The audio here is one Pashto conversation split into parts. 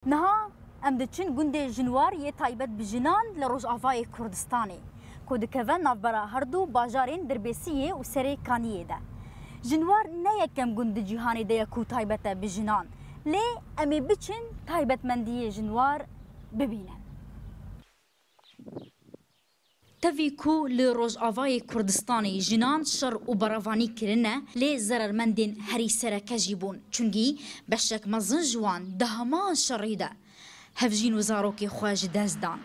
نها ام دچن گوند جنوار یه تایبت بجنان لروجاوای کردستانی کودکوان نافبرا هردو باجارین دربسیه و سری کانیه ده جنوار نه یکم گوند جهانی ده کو تایبت بجنان لی امی بچن تایبت مندی جنوار ببینن تفی کو لروجاوای کردستانی جنان شر و براوانی کرنه لی زررمندین هری سرکه جیبون چونگی بشک مزن جوان دهمان شریده هفجین وزاروکی خواج دزدان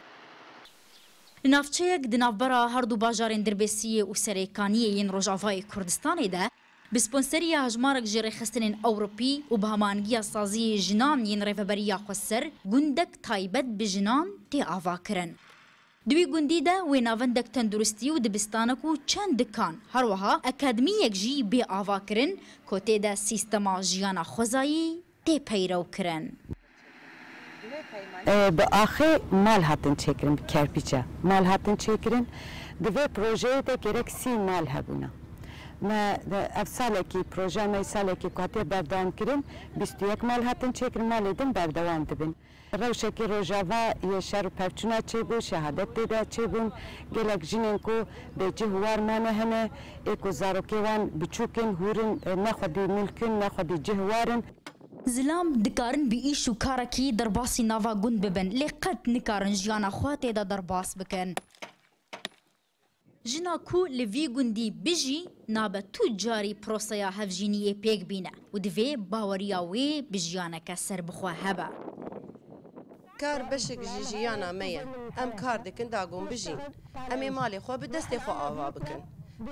نافچهک دنافبرا هردو باجارین دربسیه و سریکانیه ین روجاوای کردستانی ده بسپونسری هجمارک جری خستنین اوروپی و بهمانگی سازی جنان ین ریفبریا خسر گوندک تایبت بجنان تی آوا کرن دوی گوندی ده و ناوندک تندرستی و دبستانک و چند دکان هروها اکادمیک جی بی آوا کرن کوتی ده سیستما جیانا خوزایی تی پیرو کرن به آخر مال هاتن چکرن کرپیچه مال هاتن چکرن دوی پروژه ده گرک 30 مال هبونا ما افساله کی پروژه ما ساله کی قاطع بردان کرن 21 مال هاتن چکرن مال دن بردوام دبن روشه کی روجاوا یه شهر پرچونا چه بو شهادت ده چه بون گلک جنین کو به جهوار منه هنه اکو زاروکی وان بچوکن هورن نخودی ملکن نخودی جهوارن زلام دکارن بی ایش و کارکی درباسی ناوا گوند ببن لقد نکارن جیانا خواته دا درباس بکن جنا کو لوی گوندی بجی نابه تو جاری پروسیا هفجینی پیگ بینه و دوی باوریاوی بجیانا کسر بخوا هبا کار بشک جیانا میه ام کار دکن داگون بجین امی مالی خوا به دست خوا آوا بکن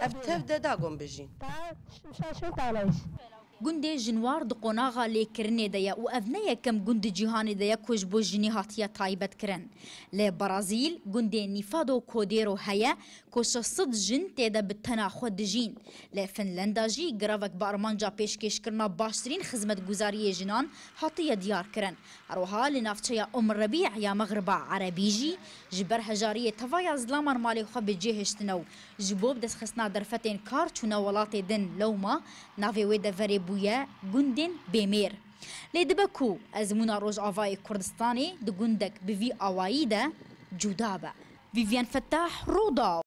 اب تف ده داگون بجین گوند جنوار د قوناغا لیکرنه دیا و اف نه یکم گوند جهانی دیا کوج بو جنی هاتیا تایبت کرن ل برازیل گوند نیفادو کودیرو هيا کوش صد جن تدا بتنا خود جین ل فنلندا جی گراوک بارمانجا پیشکش کرنا باشترین خدمت گزاری جنان هاتیا دیار کرن اروها لنافچیا ربیع یا مغرب عربی جی جبر هجاری توایا زلامان مالی خو بجهشتنو جبوب دس خصنا درفتین کار چونه ولات دن لوما ناوی ود فری بویا گوندین بیمیر لیدبکو از مونا روجاوای کردستانی د گوندک بوی اوایی ده جدابه ویویان فتاح رودا